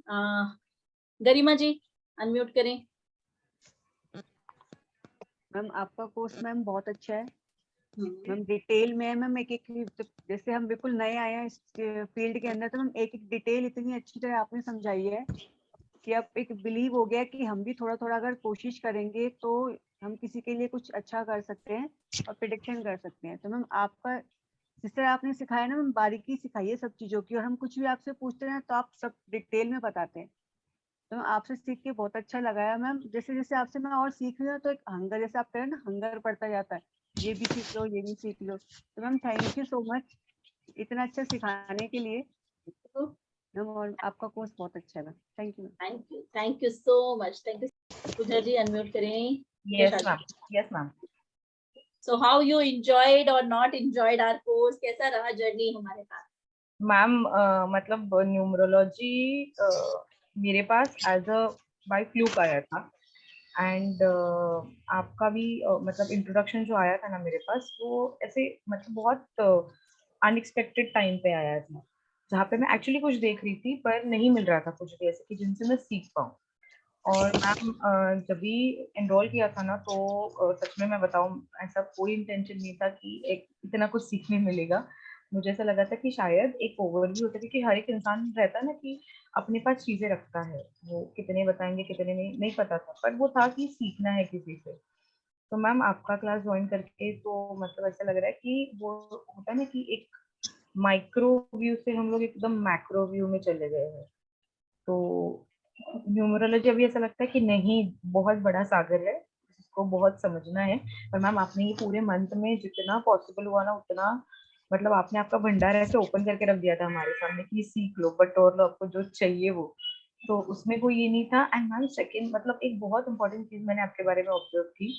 गरिमा जी unmute करें। Ma'am आपका course ma'am बहुत अच्छा है मैम, डिटेल में है मैम। एक एक जैसे हम बिल्कुल नए आए हैं इस फील्ड के अंदर, तो मैम एक एक डिटेल इतनी अच्छी तरह आपने समझाई है कि अब एक बिलीव हो गया कि हम भी थोड़ा थोड़ा अगर कोशिश करेंगे तो हम किसी के लिए कुछ अच्छा कर सकते हैं और प्रिडिक्शन कर सकते हैं। तो मैम आपका जिस तरह आपने सिखाया ना मैम, बारीकी सिखाई है सब चीजों की, और हम कुछ भी आपसे पूछते हैं तो आप सब डिटेल में बताते हैं। तो मैम आपसे सीख के बहुत अच्छा लगा है मैम। जैसे जैसे आपसे मैं और सीख रही हूँ तो एक हंगर, जैसे आप कह रहे हैं ना, हंगर बढ़ता जाता है, ये भी सीख लो ये भी सीख लो। तो ma'am thank you so much इतना अच्छा सिखाने के लिए मैम, और आपका कोर्स बहुत अच्छा है ma'am. Thank you. Thank you so much. Thank you. Pooja ji unmute करें। Yes ma'am, yes ma'am. So how you enjoyed or not enjoyed our course? कैसा रहा जर्नी हमारे साथ? मैम मतलब न्यूमरोलॉजी मेरे पास एज अ बाय फ्लूक आया था, एंड आपका भी मतलब इंट्रोडक्शन जो आया था ना मेरे पास, वो ऐसे मतलब बहुत अनएक्सपेक्टेड टाइम पे आया था, जहाँ पे मैं एक्चुअली कुछ देख रही थी पर नहीं मिल रहा था कुछ भी ऐसे कि जिनसे मैं सीख पाऊँ। और मैम जब भी एनरोल किया था ना, तो सच में मैं बताऊं, ऐसा कोई इंटेंशन नहीं था कि एक इतना कुछ सीखने मिलेगा। मुझे ऐसा लगा था कि शायद एक ओवरव्यू होता है, क्योंकि हर एक इंसान रहता है ना कि अपने पास चीजें रखता है, वो कितने बताएंगे कितने नहीं पता था, पर वो था कि सीखना है किसी से। तो मैम आपका क्लास ज्वाइन करके तो मतलब ऐसा लग रहा है कि वो होता है ना कि एक माइक्रो व्यू से हम लोग एकदम मैक्रो व्यू में चले गए हैं। तो न्यूमरोलॉजी अभी ऐसा लगता है कि नहीं, बहुत बड़ा सागर है, इसको बहुत समझना है। पर मैम आपने ये पूरे मंथ में जितना पॉसिबल हुआ ना उतना, मतलब आपने आपका भंडार ऐसे ओपन करके रख दिया था हमारे सामने कि सीख लो, बटोर लो आपको जो चाहिए वो। तो उसमें कोई ये नहीं था। एंड मैम सेकंड, मतलब एक बहुत इंपॉर्टेंट चीज मैंने आपके बारे में ऑब्जर्व की,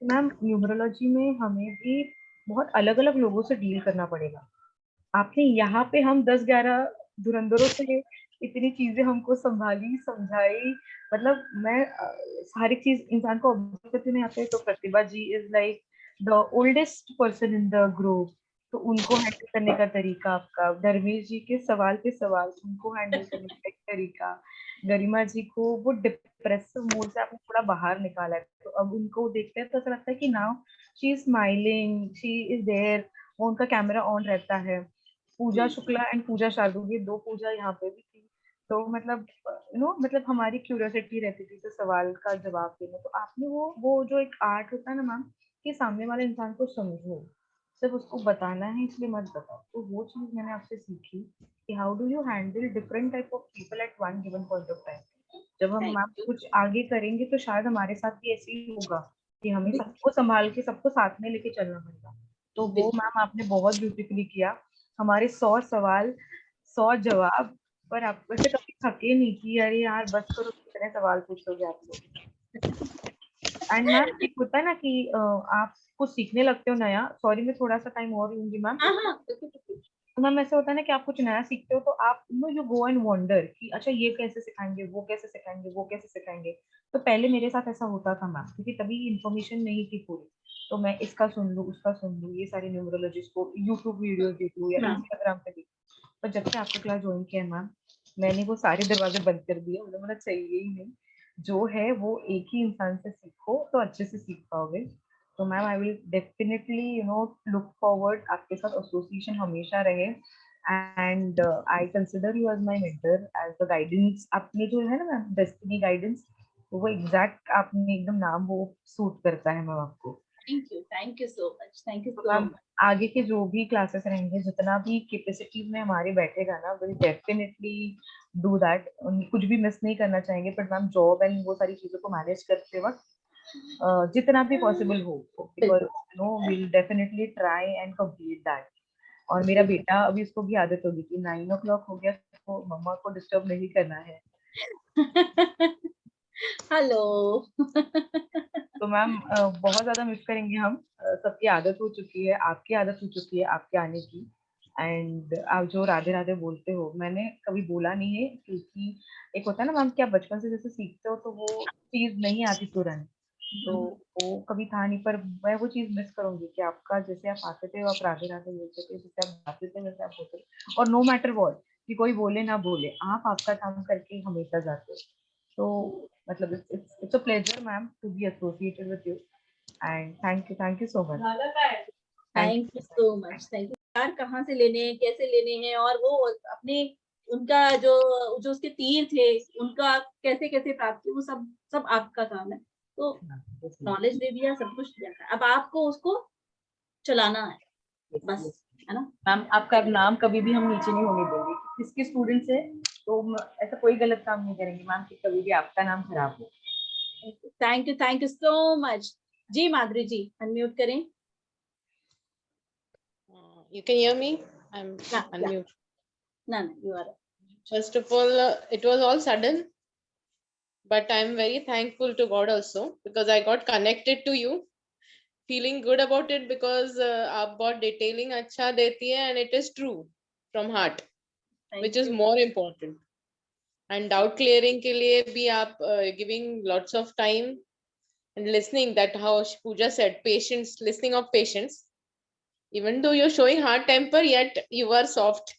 मैम न्यूमरोलॉजी में हमें भी बहुत अलग अलग लोगों से डील करना पड़ेगा। आपने यहाँ पे हम 10-11 धुरंधरों से इतनी चीजें हमको संभाली समझाई। मतलब मैं हर एक चीज इंसान को ऑब्जर्व करती हूँ यहाँ पे, तो Pratibha ji is like the oldest person in the group, तो उनको हैंडल करने का तरीका आपका, धर्मेश जी के सवाल पे सवाल, उनको हैंडल करने का एक तरीका, गरिमा जी को वो डिप्रेसिव मोड से आपने थोड़ा बाहर निकाला है, तो अब उनको देखते हैं तो ऐसा लगता है कि now she is smiling, she is there, वो उनका कैमरा ऑन रहता है। पूजा शुक्ला एंड पूजा शार्दुल, ये दो पूजा यहाँ पे भी थी। तो मतलब मतलब हमारी क्यूरियोसिटी रहती थी तो सवाल का जवाब देना, तो आपने वो जो एक आर्ट होता है ना मैम, कि सामने वाले इंसान को समझो, सिर्फ उसको बताना है इसलिए मत बताओ, तो वो चीज मैंने आपसे सीखी कि how do you handle different type of people at one given point of time. जब हम मैम कुछ आगे करेंगे तो शायद हमारे साथ भी ऐसे ही होगा कि हमें सबको संभाल के सबको साथ में लेके चलना पड़ेगा। तो वो मैम आपने बहुत ब्यूटीफुली किया। हमारे 100 सवाल 100 जवाब, पर आप वैसे कभी थके नहीं कि अरे यार बस करो, कितने सवाल पूछोगे आप लोग। एंड मैम एक होता है ना कि आप कुछ सीखने लगते हो नया, सॉरी मैं थोड़ा सा टाइम और लूंगी मैम। तो मैम ऐसा होता है ना कि आप कुछ नया सीखते हो तो आप यू गो एंड वंडर कि अच्छा ये कैसे सिखाएंगे, वो कैसे सिखाएंगे, वो कैसे सिखाएंगे। तो पहले मेरे साथ ऐसा होता था मैम, क्योंकि तभी इन्फॉर्मेशन नहीं थी पूरी, तो मैं इसका सुन लूँ उसका सुन लूँ, ये सारे न्यूमरोलॉजिस्ट को यूट्यूब वीडियो देख लूँ या इंस्टाग्राम पे देख। पर जब से आपका क्लास ज्वाइन किया मैम, मैंने वो सारे दरवाजे बंद कर दिए, मुझे मतलब चाहिए ही नहीं, जो है वो एक ही इंसान से सीखो तो अच्छे से सीख पाओगे। तो ma'am I will definitely look forward, आपके साथ एसोसिएशन हमेशा रहे, and I consider you as my mentor, as the guidance आपने जो है ना मैम, डेस्टिनी गाइडेंस, वो एग्जैक्ट आपने एकदम नाम वो सूट करता है मैम आपको। Thank you so much. Thank you तो सो मैम मच। आगे के जो भी क्लासेस रहेंगे, जितना भी कैपेसिटी में हमारे बैठेगा ना, विल डेफिनेटली डू दैट, कुछ भी मिस नहीं करना चाहेंगे। बट मैम जॉब एंड वो सारी चीजों को मैनेज करते वक्त जितना भी पॉसिबल हो, because will definitely try and complete that. और मेरा बेटा अभी, उसको भी आदत होगी कि 9 o'clock हो गया तो मम्मा को डिस्टर्ब नहीं करना है। हेलो। तो मैम बहुत ज्यादा मिस करेंगे हम, सबकी आदत हो चुकी है, आपकी आदत हो चुकी है आपके आने की। एंड आप जो राधे राधे बोलते हो, मैंने कभी बोला नहीं है, क्योंकि एक होता है ना मैम कि आप बचपन से जैसे सीखते हो तो वो चीज नहीं आती तुरंत, तो वो कभी था नहीं। पर मैं वो चीज मिस करूंगी कि आपका जैसे आप आते थे, आप राधे राधे बोलते थे, जैसे आप आते थे वैसे आप बोलते थे, और नो मैटर व्हाट कि कोई बोले ना बोले, आप आपका काम करके हमेशा जाते हो। तो मतलब it's a pleasure ma'am to be associated with you, and thank you so much. Thank you so much, thank you यार। कहाँ से लेने हैं, कैसे लेने हैं, और वो अपने उनका जो जो उसके तीर थे उनका कैसे कैसे प्राप्त किया, वो सब सब आपका काम है। तो नॉलेज दे दिया, सब कुछ दिया था, अब आपको उसको चलाना है बस, है ना मैम? आपका नाम कभी भी हम नीचे नहीं होने देंगे, किसके स्टूडेंट से तो ऐसा कोई गलत काम नहीं करेंगे मैम कि कभी भी आपका नाम खराब हो। Thank you so much. जी माधुरी जी, अनम्यूट करें। You can hear me? I'm Yeah, unmute. No, you are. First of all, it was all sudden, but I'm very thankful to God also because I got connected to you. Feeling good about it because आप बहुत detailing अच्छा देती है and it is true from heart, which is more important. And doubt clearing के लिए भी आप giving lots of time and listening, that how Pooja said, patience, listening of patience. Even though you're showing hard temper, yet you are soft.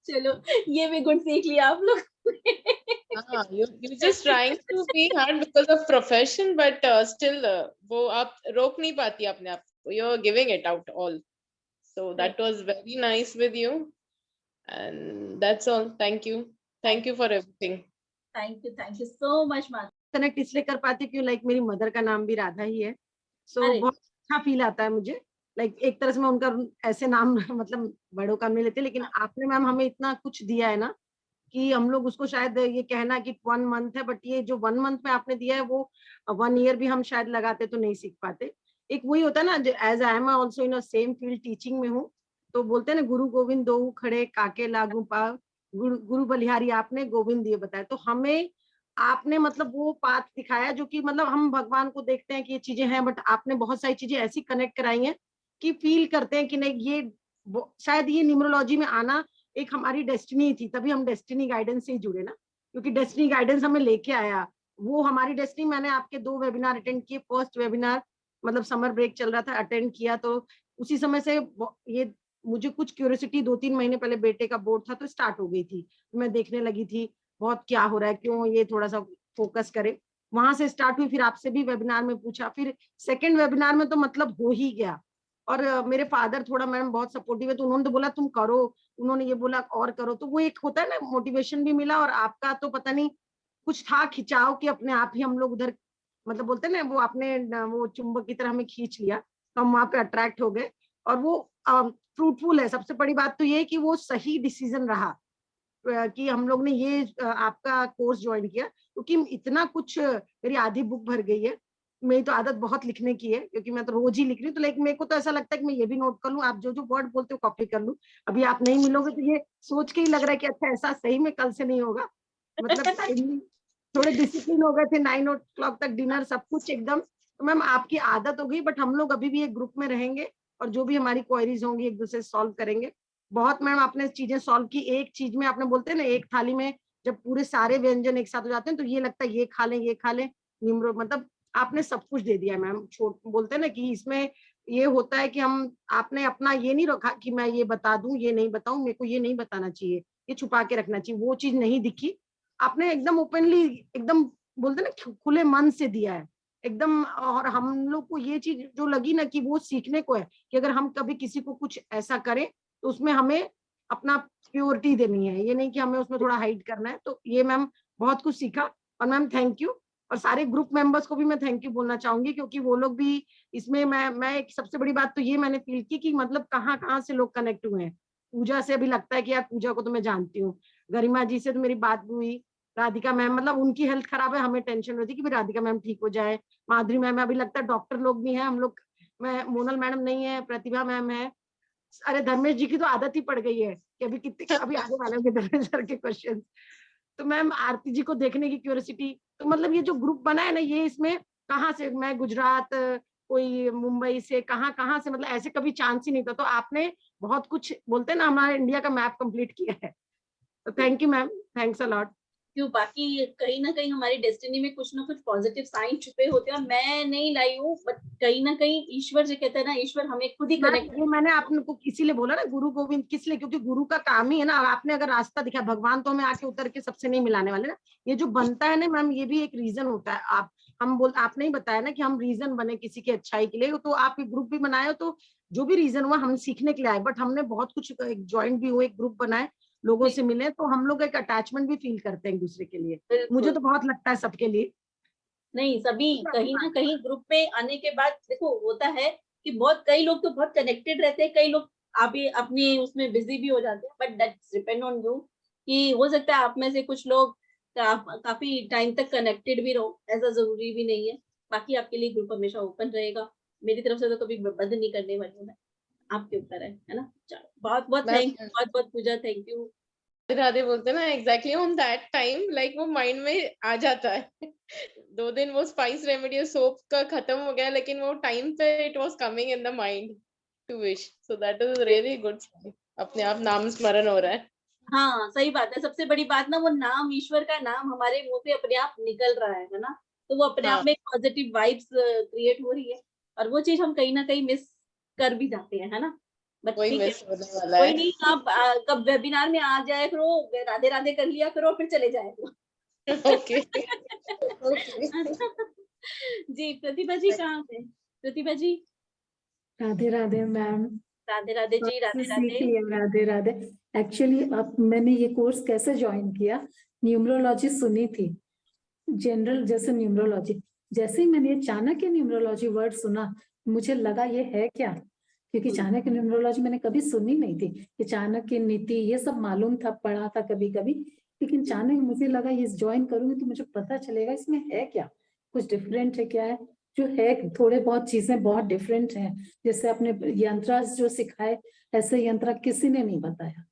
चलो ये भी गुण सीख लिया आप लोग। You just trying to be hard because of profession, but still वो आप रोक नहीं पाती अपने आप को, you're giving it out all. So that was very nice with you, and that's all. Thank you for everything. Thank you so much Madhuri. Connect इसलिए कर पाती क्यों, लाइक मेरी मदर का नाम भी राधा ही है, सो अरे। बहुत अच्छा फील आता है मुझे। लाइक एक तरह से मैं उनका ऐसे नाम मतलब बड़ों का नहीं लेते, लेकिन आपने मैम हमें इतना कुछ दिया है ना कि हम लोग उसको शायद ये कहना कि 1 मंथ है, बट ये जो 1 मंथ में आपने दिया है वो 1 ईयर भी हम शायद लगाते तो नहीं सीख पाते। एक वही होता है ना, as I am also in same field, teaching में हूँ, तो बोलते हैं ना गुरु गोविंद दो खड़े काके लागू पाव, गुरु बलिहारी आपने गोविंद दिए बताया। तो हमें आपने मतलब वो पाथ दिखाया जो कि मतलब हम भगवान को देखते हैं कि ये चीजें हैं, बट आपने बहुत सारी चीजें ऐसी कनेक्ट कराई हैं कि फील करते हैं कि नहीं ये शायद ये न्यूमरोलॉजी में आना एक हमारी डेस्टिनी थी, तभी हम डेस्टिनी गाइडेंस से ही जुड़े ना, क्योंकि डेस्टिनी गाइडेंस हमें लेके आया, वो हमारी डेस्टिनी। मैंने आपके 2 वेबिनार अटेंड किए, फर्स्ट वेबिनार मतलब समर ब्रेक चल रहा था, अटेंड किया, तो उसी समय से ये मुझे कुछ क्यूरियोसिटी 2-3 महीने पहले बेटे का बोर्ड था तो स्टार्ट हो गई थी, मैं देखने लगी थी बहुत क्या हो रहा है, क्यों ये थोड़ा सा फोकस करे, वहां से स्टार्ट हुई। फिर आपसे भी वेबिनार में पूछा, फिर सेकंड वेबिनार में तो मतलब हो ही गया। और मेरे फादर थोड़ा मैम बहुत सपोर्टिव है, तो उन्होंने तो बोला तुम करो, उन्होंने ये बोला और करो, तो वो एक होता है ना मोटिवेशन भी मिला। और आपका तो पता नहीं कुछ था खिंचाव कि अपने आप ही हम लोग उधर मतलब बोलते हैं ना वो आपने वो चुंबक की तरह हमें खींच लिया, तो हम वहां पे अट्रैक्ट हो गए। और वो फ्रूटफुल है, सबसे बड़ी बात तो ये कि वो सही डिसीजन रहा कि हम लोग ने ये आपका कोर्स ज्वाइन किया, क्योंकि इतना कुछ मेरी आधी बुक भर गई है। मेरी तो आदत बहुत लिखने की है, क्योंकि मैं तो रोज ही लिख रही हूँ, तो लाइक मेरे को तो ऐसा लगता है कि मैं ये भी नोट कर लूँ, आप जो जो वर्ड बोलते हो कॉपी कर लूँ। अभी आप नहीं मिलोगे तो ये सोच के ही लग रहा है कि अच्छा ऐसा सही में कल से नहीं होगा, मतलब टाइमली थोड़े डिसिप्लिन हो गए थे, 9 o'clock तक डिनर सब कुछ एकदम। तो मैम आपकी आदत हो गई, बट हम लोग अभी भी एक ग्रुप में रहेंगे और जो भी हमारी क्वेरीज होंगी एक दूसरे से सॉल्व करेंगे। बहुत मैम आपने चीजें सॉल्व की, एक चीज में आपने बोलते हैं ना एक थाली में जब पूरे सारे व्यंजन एक साथ हो जाते हैं तो ये लगता है ये खा लें निम्रो, मतलब आपने सब कुछ दे दिया मैम। छोट बोलते हैं ना कि इसमें ये होता है कि हम आपने अपना ये नहीं रखा कि मैं ये बता दूं ये नहीं बताऊं, मेरे को ये नहीं बताना चाहिए, ये छुपा के रखना चाहिए, वो चीज नहीं दिखी। आपने एकदम ओपनली एकदम बोलते ना खुले मन से दिया है एकदम। और हम लोग को ये चीज जो लगी ना कि वो सीखने को है कि अगर हम कभी किसी को कुछ ऐसा करें तो उसमें हमें अपना प्योरिटी देनी है, ये नहीं कि हमें उसमें थोड़ा हाइड करना है। तो ये मैम बहुत कुछ सीखा, और मैम थैंक यू। और सारे ग्रुप मेंबर्स को भी मैं थैंक यू बोलना चाहूंगी, क्योंकि वो लोग भी इसमें मैं एक सबसे बड़ी बात तो ये मैंने फील की कि मतलब कहाँ से लोग कनेक्ट हुए हैं। पूजा से अभी लगता है कि यार पूजा को तो मैं जानती हूँ, गरिमा जी से तो मेरी बात हुई, राधिका मैम मतलब उनकी हेल्थ खराब है, हमें टेंशन होती है कि राधिका मैम ठीक हो जाए, माधुरी मैम अभी लगता है डॉक्टर लोग भी हैं हम लोग, मैं मोनल मैडम नहीं है, प्रतिभा मैम है। अरे धर्मेश जी की तो आदत ही पड़ गई है कि अभी कितने अभी आगे वाले होंगे धर्मेश सर के क्वेश्चन। तो मैम आरती जी को देखने की क्यूरियोसिटी, तो मतलब ये जो ग्रुप बना है ना ये इसमें कहाँ से, मैं गुजरात कोई मुंबई से कहाँ से, मतलब ऐसे कभी चांस ही नहीं था। तो आपने बहुत कुछ बोलते हैं ना हमारे इंडिया का मैप कंप्लीट किया है, तो thank you ma'am, thanks a lot. क्यों बाकी कहीं ना कहीं हमारी डेस्टिनी में कुछ ना कुछ पॉजिटिव साइन छुपे होते हैं, और मैं नहीं लाई हूँ, बट कहीं ना कहीं ईश्वर जो कहते हैं ना, ईश्वर हमें खुद ही कनेक्ट। ये मैंने आपको इसीलिए बोला ना गुरु गोविंद, किस लिए, क्योंकि गुरु का काम ही है ना, आपने अगर रास्ता दिखा, भगवान तो हमें आके उतर के सबसे नहीं मिलाने वाले ना, ये जो बनता है ना मैम, ये भी एक रीजन होता है। आपने ही बताया ना कि हम रीजन बने किसी की अच्छाई के लिए, तो आप एक ग्रुप भी बनाए हो, तो जो भी रीजन हुआ हम सीखने के लिए आए, बट हमने बहुत कुछ एक ज्वाइंट भी हुए, एक ग्रुप बनाए, लोगों से मिले, तो हम लोग एक अटैचमेंट भी फील करते हैं एक दूसरे के लिए। मुझे तो बहुत लगता है सबके लिए नहीं, सभी कहीं ना कहीं ग्रुप में आने के बाद देखो होता है कि बहुत कई लोग तो बहुत कनेक्टेड रहते हैं, कई लोग आप अपने उसमें बिजी भी हो जाते हैं, but that's depend on you कि हो सकता है आप में से कुछ लोग काफी टाइम तक कनेक्टेड भी रहो, ऐसा जरूरी भी नहीं है। बाकी आपके लिए ग्रुप हमेशा ओपन रहेगा, मेरी तरफ से तो कभी बंद नहीं करने वाली हूँ मैं, आपके ऊपर है ना। चलो बहुत बहुत थैंक यू, बहुत बहुत पूजा, थैंक यू। राधे बोलते ना exactly on that time, like वो माइंड में आ जाता है 2 दिन वो स्पाइस रेमेडी सोप का खत्म हो गया, लेकिन वो टाइम पे it was coming in the mind to wish, so that is really good. अपने आप नाम स्मरण हो रहा है। हाँ सही बात है, सबसे बड़ी बात ना, वो नाम, ईश्वर का नाम हमारे मुंह से अपने आप निकल रहा है ना, तो वो अपने आप में पॉजिटिव वाइब्स क्रिएट हो रही है, और वो चीज हम कहीं ना कहीं मिस कर भी जाते हैं, है ना। बट वही ठीक है, मिस होने वाला कोई है। नहीं, आप कब वेबिनार में आ जाया करो, राधे राधे कर लिया करो, फिर चले जाया करो। Okay okay. जी प्रतिभा जी कहाँ से? प्रतिभा जी राधे राधे मैम। राधे राधे जी, आपसे राधे सीख राधे। लिया, राधे राधे। एक्चुअली अब मैंने ये कोर्स कैसे ज्वाइन किया, न्यूमरोलॉजी सुनी थी, जनरल जैसे न्यूमरोलॉजी, जैसे ही मैंने ये चाणक्य न्यूमरोलॉजी वर्ड सुना, मुझे लगा ये है क्या, क्योंकि चाणक्य न्यूमरोलॉजी मैंने कभी सुनी नहीं थी, कि चाणक्य नीति ये सब मालूम था, पढ़ा था कभी कभी, लेकिन चाणक्य मुझे लगा ये ज्वाइन करूंगी तो मुझे पता चलेगा इसमें है क्या, कुछ डिफरेंट है क्या है, जो है थोड़े बहुत चीजें बहुत डिफरेंट हैं। जैसे आपने यंत्र जो सिखाए, ऐसे यंत्र किसी ने नहीं बताया,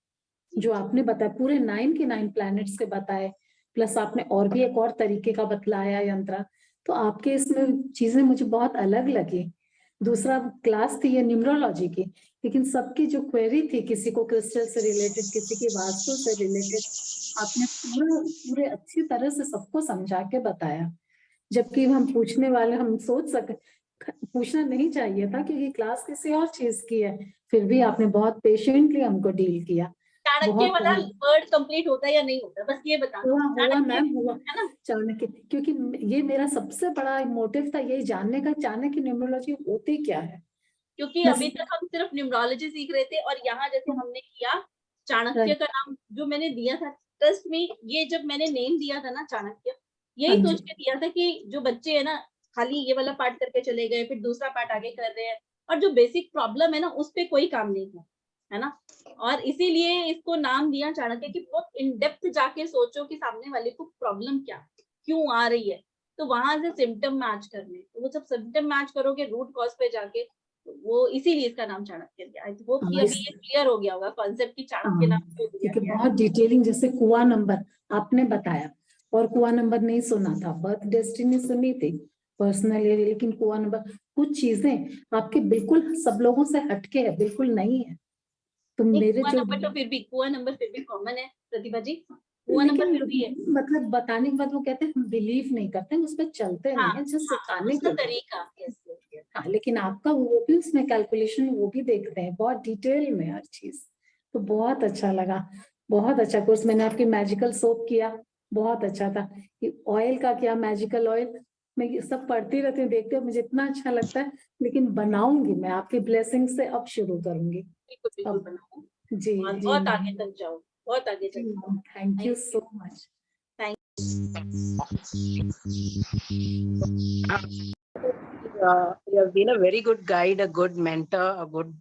जो आपने बताया पूरे 9 के 9 प्लैनेट्स के बताए, प्लस आपने और भी एक और तरीके का बतलाया यंत्र, तो आपके इसमें चीजें मुझे बहुत अलग लगी। दूसरा क्लास थी ये न्यूमरोलॉजी की, लेकिन सबकी जो क्वेरी थी, किसी को क्रिस्टल से रिलेटेड, किसी की वास्तु से रिलेटेड, आपने पूरे अच्छी तरह से सबको समझा के बताया, जबकि हम पूछने वाले, हम सोच सके पूछना नहीं चाहिए था क्योंकि क्लास किसी और चीज की है, फिर भी आपने बहुत पेशेंटली हमको डील किया। चाणक्य वाला वर्ड कंप्लीट होता है या नहीं होता, बस ये बताना। हुआ मैम, हुआ है ना। चाणक्य, क्योंकि ये मेरा सबसे बड़ा मोटिव था यही जानने का, चाणक्य न्यूमरोलॉजी होती क्या है, क्योंकि अभी तक हम सिर्फ न्यूमरोलॉजी सीख रहे थे, और यहाँ जैसे हमने किया चाणक्य का नाम जो मैंने दिया था ट्रस्ट में, ये जब मैंने नेम दिया था ना चाणक्य, यही सोच के दिया था कि जो बच्चे है ना खाली ये वाला पार्ट करके चले गए, फिर दूसरा पार्ट आगे कर रहे हैं, और जो बेसिक प्रॉब्लम है ना उस पे कोई काम नहीं था, है ना। और इसीलिए इसको नाम दिया चाणक्य, कि बहुत इन डेप्थ जाके सोचो कि सामने वाले को प्रॉब्लम क्या, क्यों आ रही है, तो वहां से सिम्टम मैच करने, तो वो जब सिम्टम मैच करोगे रूट कॉज पे जाके, वो इसीलिए इसका नाम चाणक्य दिया। आई होप कि अभी ये क्लियर हो गया होगा कॉन्सेप्ट, की चाणक्य नाम क्यों दिया गया है। बहुत डिटेलिंग, जैसे कुआ नंबर आपने बताया, और कुआ नंबर नहीं सुना था, बर्थ डेस्टिनी सुनी थी पर्सनल एरिया, लेकिन कुआ नंबर कुछ चीजें आपके बिल्कुल सब लोगों से हटके है, बिल्कुल नहीं है, तो मेरे कुआ जो नंबर तो फिर भी, कुआ नंबर फिर भी कॉमन है प्रतिभा जी, कुआ नंबर फिर भी है। मतलब बताने के बाद वो कहते हैं हम बिलीव नहीं करते, उस पर चलते नहीं है, जस्ट सिखाने उसका के तरीका। हाँ, लेकिन आपका वो भी उसमें कैलकुलेशन वो भी देखते हैं बहुत डिटेल में हर चीज, तो बहुत अच्छा लगा, बहुत अच्छा कोर्स। मैंने आपकी मैजिकल सोप किया, बहुत अच्छा था, कि ऑयल का क्या, मैजिकल ऑयल, मैं ये सब पढ़ती रहती हूँ, देखती हूँ, मुझे इतना अच्छा लगता है, लेकिन बनाऊंगी मैं आपकी ब्लेसिंग से, अब शुरू करूंगी। बिल्कुल बनाओ, जी बहुत आगे तक जाओ, बहुत आगे तक जाओ। Thank you so much. You have been a very good guide, a good mentor, a good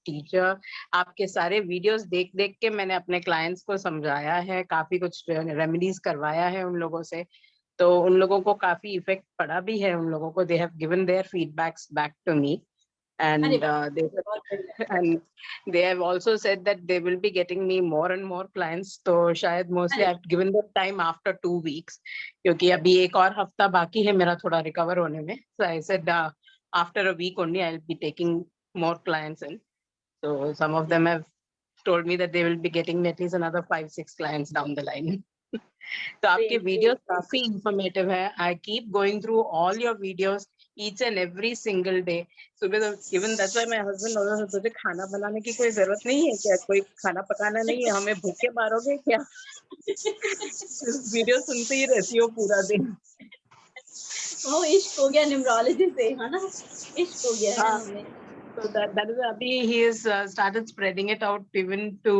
teacher. आपके सारे वीडियोस देख देख के मैंने अपने क्लाइंट्स को समझाया है, काफी कुछ रेमेडीज करवाया है उन लोगों से, तो उन लोगों को काफी इफेक्ट पड़ा भी है उन लोगों को। They have given their feedbacks back to me, and they have also said that they will be getting me more and more clients. तो शायद mostly I've given them time after 2 weeks, क्योंकि अभी एक और हफ्ता बाकी है मेरा थोड़ा recover होने में. So I said after a week only I'll be taking more clients in. So some of them have told me that they will be getting me at least another 5-6 clients down the line. तो आपके Great, videos great. काफी informative है. I keep going through all your videos each and every single day. सुबह तो even that's why my husband always तुझे खाना बनाने की कोई जरूरत नहीं है क्या, कोई खाना पकाना नहीं है, हमें भूखे मारोगे क्या? वीडियो सुनते ही रहती हो पूरा दिन. ओ इश्क हो गया न्यूमरोलॉजी से, है ना, इश्क हो गया है हाँ. हमें. So that is abhi he has started spreading it out even to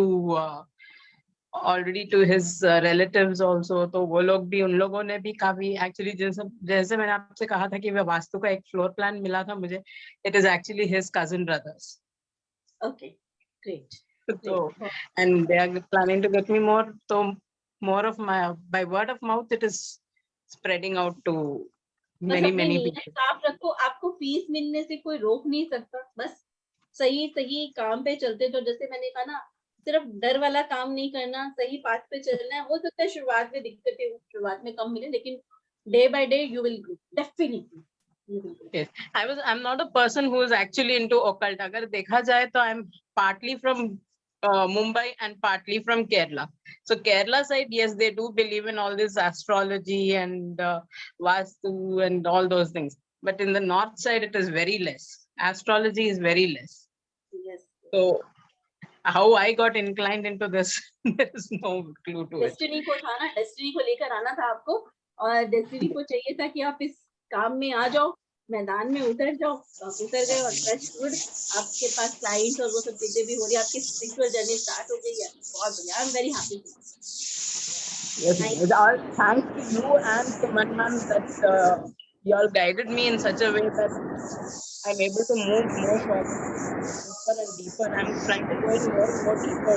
already to his relatives also. तो वो लोग भी, उन लोगों ने भी काफी actually जैसे मैंने आपसे कहा था कि वास्तु का एक फ्लोर प्लान मिला था मुझे, it is actually his cousin brothers. Okay, great. So and they are planning to get me more. So more of my by word of mouth it is spreading out to बस many अपनी many नीयत people. साफ रखो, आपको fees मिलने से कोई रोक नहीं सकता. बस सही सही काम पे चलते, तो जैसे मैंने कहा ना, सिर्फ डर वाला काम नहीं करना, सही पाथ पे चलना है. हो सकता है शुरुआत में दिक्कतें, शुरुआत में कम मिले, लेकिन day by day you will grow, definitely. Yes, I'm not a person who is actually into occult. अगर देखा जाए तो I'm partly from Mumbai and partly from Kerala. So Kerala side, yes, they do believe in all this astrology and vastu and all those things. But in the north side, it is very less. Astrology is very less. Yes. So how I got inclined into this, there is no clue to it. Destiny को था ना, destiny को लेकर आना था आपको, और destiny को चाहिए था कि आप इस काम में आ जाओ, मैदान में उतर जाओ. तो आप उतर गए, और टच वुड आपके पास क्लाइंट्स और वो सब चीजें भी हो रही है, आपकी स्पिरिचुअल जर्नी स्टार्ट हो गई है. बहुत बढ़िया, I am very happy. Yes, with all thanks to you and to Manman that you all guided me in such a way that I'm able to move more forward, deeper and deeper. I'm trying to go in more and more deeper.